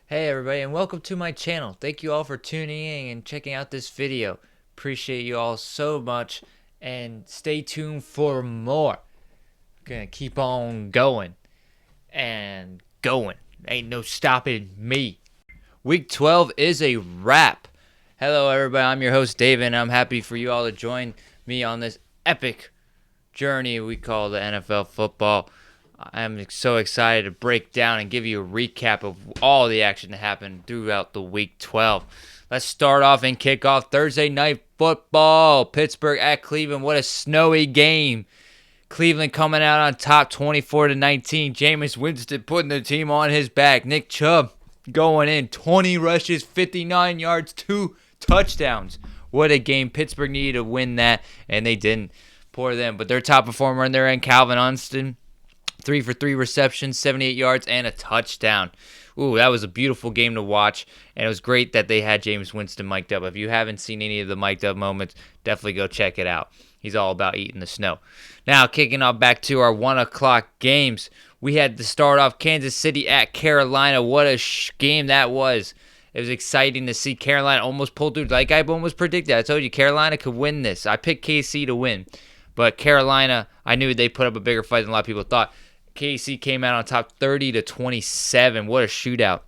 Hey everybody, and welcome to my channel. Thank you all for tuning in and checking out this video. Appreciate you all so much, and stay tuned for more. Gonna keep on going and going. Ain't no stopping me. Week 12 is a wrap. Hello everybody, I'm your host David, and I'm happy for you all to join me on this epic journey we call the NFL football. I'm so excited to break down and give you a recap of all the action that happened throughout the week 12. Let's start off and kick off Thursday night football. Pittsburgh at Cleveland. What a snowy game. Cleveland coming out on top 24-19. Jameis Winston putting the team on his back. Nick Chubb going in 20 rushes, 59 yards, 2 touchdowns. What a game. Pittsburgh needed to win that, and they didn't. Poor them. But their top performer in their end, Calvin Austin, 3 for 3 receptions, 78 yards, and a touchdown. Ooh, that was a beautiful game to watch, and it was great that they had Jameis Winston mic'd up. If you haven't seen any of the mic'd up moments, definitely go check it out. He's all about eating the snow. Now, kicking off back to our 1 o'clock games, we had to start off Kansas City at Carolina. What a game that was. It was exciting to see Carolina almost pull through. Like I almost predicted. I told you Carolina could win this. I picked KC to win. But Carolina, I knew they put up a bigger fight than a lot of people thought. KC came out on top 30-27. What a shootout.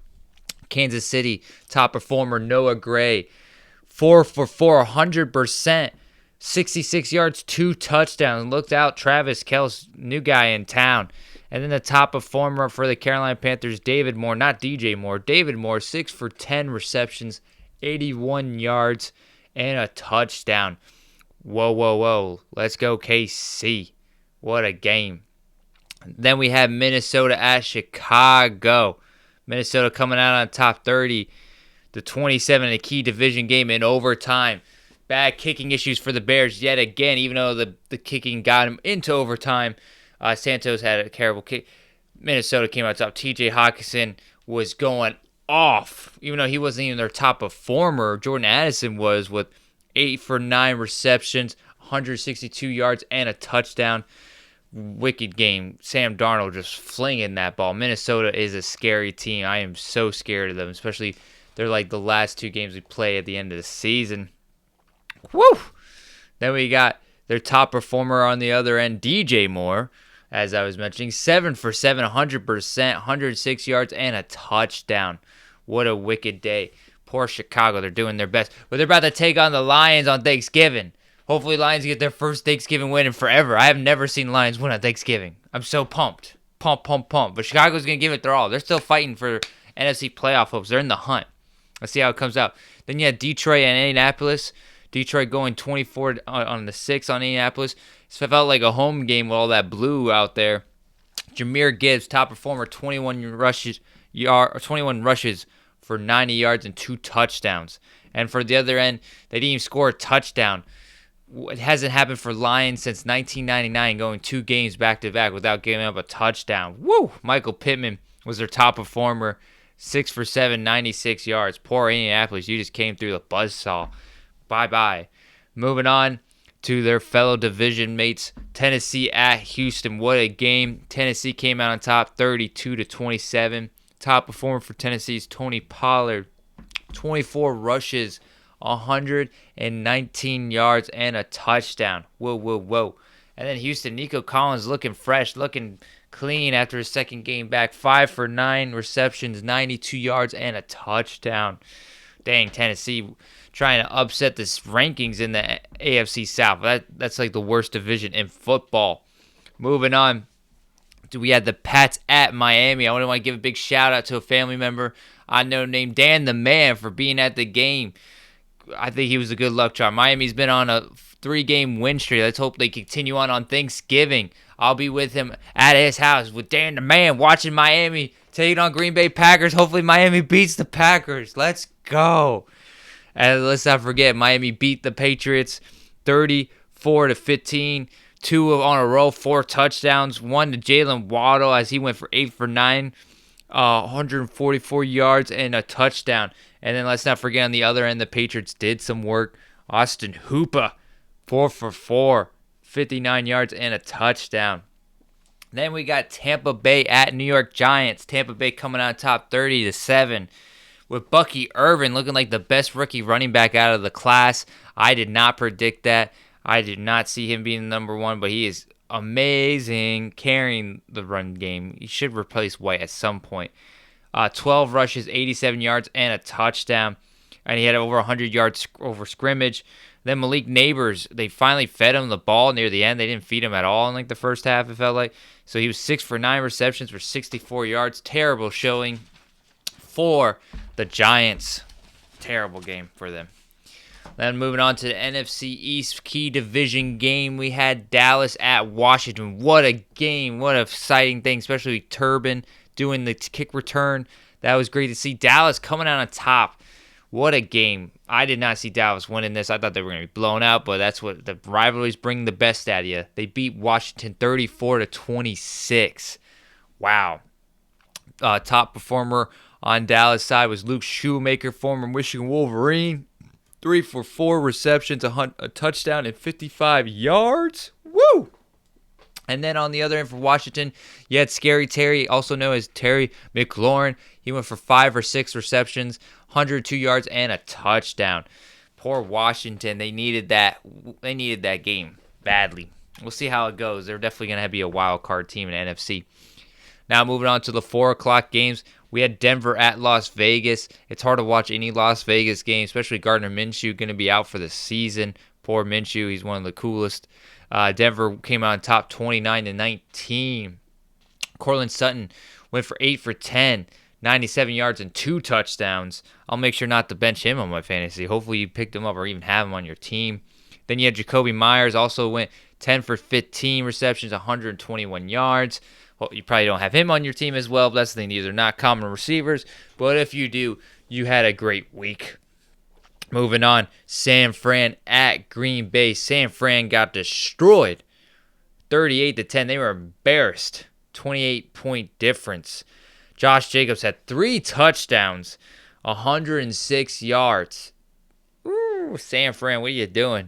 Kansas City top performer Noah Gray, 4 for 4, 100%, 66 yards, 2 touchdowns. Looked out, Travis Kelce, new guy in town. And then the top performer for the Carolina Panthers, David Moore, not DJ Moore, David Moore, 6 for 10 receptions, 81 yards, and a touchdown. Whoa, whoa, whoa. Let's go KC. What a game. Then we have Minnesota at Chicago. Minnesota coming out on top 30-27 in a key division game in overtime. Bad kicking issues for the Bears yet again, even though the kicking got him into overtime. Santos had a terrible kick. Minnesota came out top. TJ Hawkinson was going off, even though he wasn't even their top performer. Jordan Addison was, with 8 for 9 receptions, 162 yards, and a touchdown. Wicked game. Sam Darnold just flinging that ball. Minnesota is a scary team. I am so scared of them, especially they're like the last 2 games we play at the end of the season. Woo! Then we got their top performer on the other end, DJ Moore, as I was mentioning, 7 for 7, 100%, 106 yards, and a touchdown. What a wicked day. Poor Chicago. They're doing their best. But they're about to take on the Lions on Thanksgiving. Hopefully Lions get their first Thanksgiving win in forever. I have never seen Lions win on Thanksgiving. I'm so pumped. Pumped. But Chicago's going to give it their all. They're still fighting for NFC playoff hopes. They're in the hunt. Let's see how it comes out. Then you had Detroit and Indianapolis. Detroit going 24 on the 6 on Indianapolis. So it felt like a home game with all that blue out there. Jahmyr Gibbs, top performer, 21 rushes for 90 yards and 2 touchdowns. And for the other end, they didn't even score a touchdown. It hasn't happened for Lions since 1999, going 2 games back-to-back without giving up a touchdown. Woo! Michael Pittman was their top performer, 6 for 7, 96 yards. Poor Indianapolis, you just came through the buzzsaw. Bye-bye. Moving on to their fellow division mates, Tennessee at Houston. What a game. Tennessee came out on top 32-27. Top performer for Tennessee's Tony Pollard, 24 rushes, 119 yards, and a touchdown. Whoa. And then Houston, Nico Collins looking fresh, looking clean after his second game back. 5 for 9 receptions, 92 yards, and a touchdown. Dang, Tennessee trying to upset the rankings in the AFC South. That's like the worst division in football. Moving on, we had the Pats at Miami. I want to give a big shout out to a family member I know named Dan the Man for being at the game. I think he was a good luck charm. Miami's been on a 3-game win streak. Let's hope they continue on Thanksgiving. I'll be with him at his house with Dan the Man watching Miami taking on Green Bay Packers. Hopefully Miami beats the Packers. Let's go. And let's not forget, Miami beat the Patriots 34-15. 2 on a row, 4 touchdowns. 1 to Jalen Waddle as he went for 8 for 9. 144 yards and a touchdown. And then let's not forget on the other end, the Patriots did some work. Austin Hooper, 4 for 4, 59 yards and a touchdown. Then we got Tampa Bay at New York Giants. Tampa Bay coming out top 30-7 with Bucky Irvin looking like the best rookie running back out of the class. I did not predict that. I did not see him being number one, but he is amazing carrying the run game. He should replace White at some point. 12 rushes, 87 yards, and a touchdown. And he had over 100 yards over scrimmage. Then Malik Neighbors, they finally fed him the ball near the end. They didn't feed him at all in like the first half, it felt like. So he was 6 for 9 receptions for 64 yards. Terrible showing for the Giants. Terrible game for them. Then moving on to the NFC East key division game, we had Dallas at Washington. What a game. What an exciting thing, especially Turbin doing the kick return. That was great to see. Dallas coming out on top. What a game. I did not see Dallas winning this. I thought they were going to be blown out, but that's what the rivalries bring the best out of you. They beat Washington 34-26. Wow. Top performer on Dallas side was Luke Shoemaker, former Michigan Wolverine. 3 for 4 receptions, a touchdown, and 55 yards. Woo! And then on the other end for Washington, you had Scary Terry, also known as Terry McLaurin. He went for 5 or 6 receptions, 102 yards, and a touchdown. Poor Washington. They needed that. They needed that game badly. We'll see how it goes. They're definitely going to be a wild card team in the NFC. Now moving on to the 4 o'clock games. We had Denver at Las Vegas. It's hard to watch any Las Vegas game, especially Gardner Minshew going to be out for the season. Poor Minshew. He's one of the coolest. Denver came out on top 29-19. Cortland Sutton went for 8 for 10, 97 yards and 2 touchdowns. I'll make sure not to bench him on my fantasy. Hopefully you picked him up or even have him on your team. Then you had Jacoby Myers, also went 10 for 15 receptions, 121 yards. Well, you probably don't have him on your team as well, but that's the thing. These are not common receivers. But if you do, you had a great week. Moving on, San Fran at Green Bay. San Fran got destroyed, 38-10. They were embarrassed, 28-point difference. Josh Jacobs had 3 touchdowns, 106 yards. Ooh, San Fran, what are you doing?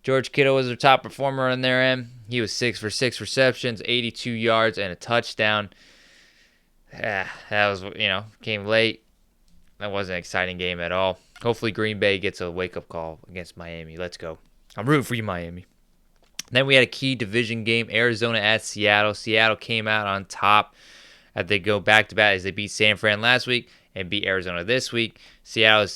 George Kittle was their top performer on their end. He was 6 for 6 receptions, 82 yards, and a touchdown. That was, came late. That wasn't an exciting game at all. Hopefully Green Bay gets a wake-up call against Miami. Let's go. I'm rooting for you, Miami. Then we had a key division game, Arizona at Seattle. Seattle came out on top as they go back-to-back as they beat San Fran last week and beat Arizona this week. Seattle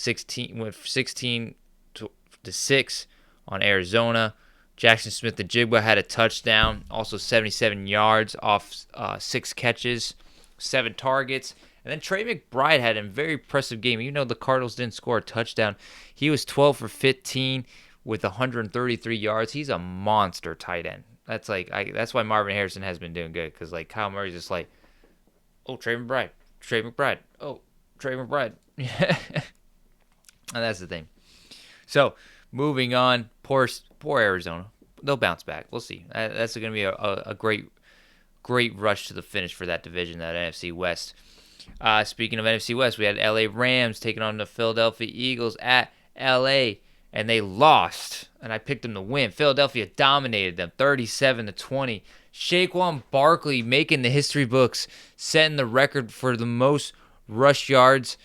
went 16-6 on Arizona. Jackson Smith-Njigba had a touchdown, also 77 yards off 6 catches, 7 targets. And then Trey McBride had a very impressive game. Even though the Cardinals didn't score a touchdown, he was 12 for 15 with 133 yards. He's a monster tight end. That's why Marvin Harrison has been doing good, because Kyle Murray's just oh, Trey McBride, oh, Trey McBride. And that's the thing. So moving on, poor Arizona. They'll bounce back. We'll see. That's going to be a great rush to the finish for that division, that NFC West. Speaking of NFC West, we had LA Rams taking on the Philadelphia Eagles at LA, and they lost. And I picked them to win. Philadelphia dominated them 37-20. Saquon Barkley making the history books, setting the record for the most rush yards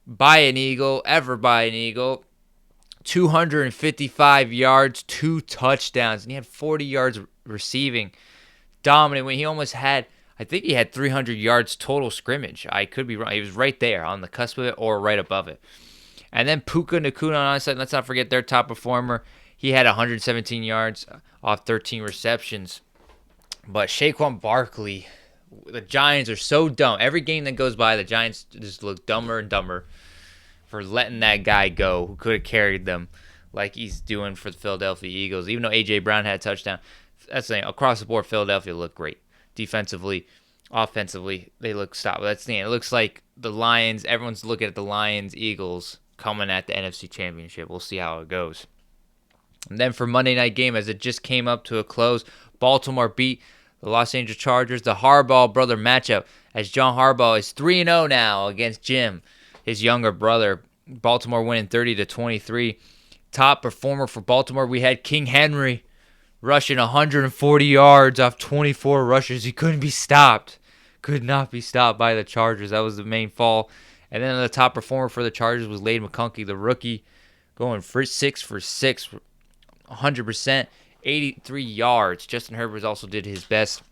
by an Eagle, ever by an Eagle. 255 yards, 2 touchdowns, and he had 40 yards receiving. Dominant when he almost had, I think he had 300 yards total scrimmage. I could be wrong. He was right there on the cusp of it or right above it. And then Puka Nacua on onside. Let's not forget their top performer. He had 117 yards off 13 receptions. But Saquon Barkley, the Giants are so dumb. Every game that goes by, the Giants just look dumber and dumber for letting that guy go who could have carried them like he's doing for the Philadelphia Eagles. Even though A.J. Brown had a touchdown, that's the thing. Across the board, Philadelphia looked great. Defensively, offensively, they look stopped. That's the thing. It looks like the Lions, everyone's looking at the Lions, Eagles coming at the NFC Championship. We'll see how it goes. And then for Monday night game, as it just came up to a close, Baltimore beat the Los Angeles Chargers, the Harbaugh brother matchup, as John Harbaugh is 3-0 now against Jim, his younger brother. Baltimore winning 30-23. Top performer for Baltimore, we had King Henry rushing 140 yards off 24 rushes. He couldn't be stopped. Could not be stopped by the Chargers. That was the main fall. And then the top performer for the Chargers was Lade McConkey, the rookie, going for 6 for 6, 100%, 83 yards. Justin Herbert also did his best.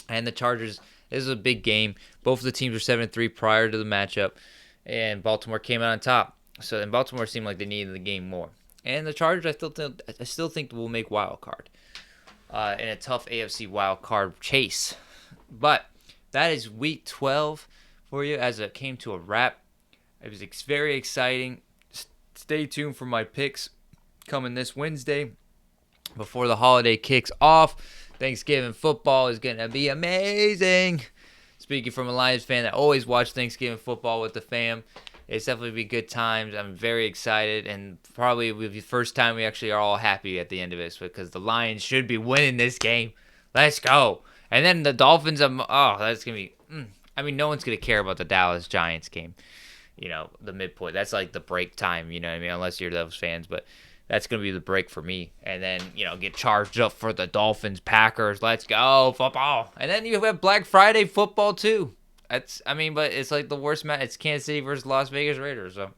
And the Chargers, this is a big game. Both of the teams were 7-3 prior to the matchup, and Baltimore came out on top. So, and Baltimore seemed like they needed the game more. And the Chargers, I still think will make wild card in a tough AFC wild card chase. But that is Week 12 for you as it came to a wrap. It was very exciting. Stay tuned for my picks coming this Wednesday before the holiday kicks off. Thanksgiving football is going to be amazing. Speaking from a Lions fan that always watch Thanksgiving football with the fam, it's definitely be good times. I'm very excited, and probably will be the first time we actually are all happy at the end of this because the Lions should be winning this game. Let's go. And then the Dolphins, that's going to be, I mean, no one's going to care about the Dallas Giants game, the midpoint. That's like the break time, you know what I mean, unless you're those fans, but that's going to be the break for me. And then, get charged up for the Dolphins, Packers. Let's go, football. And then you have Black Friday football, too. But it's like the worst match. It's Kansas City versus Las Vegas Raiders. So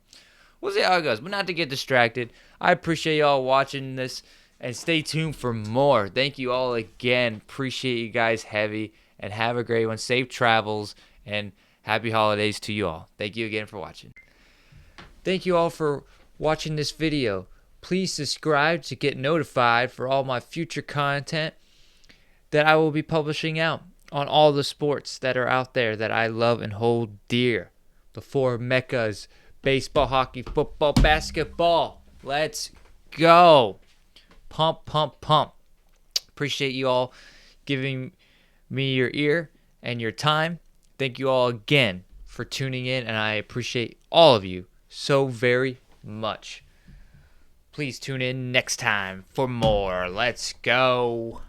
we'll see how it goes. But not to get distracted, I appreciate y'all watching this. And stay tuned for more. Thank you all again. Appreciate you guys heavy. And have a great one. Safe travels. And happy holidays to you all. Thank you again for watching. Thank you all for watching this video. Please subscribe to get notified for all my future content that I will be publishing out on all the sports that are out there that I love and hold dear. The four meccas: baseball, hockey, football, basketball. Let's go. Pump, pump, pump. Appreciate you all giving me your ear and your time. Thank you all again for tuning in, and I appreciate all of you so very much. Please tune in next time for more. Let's go.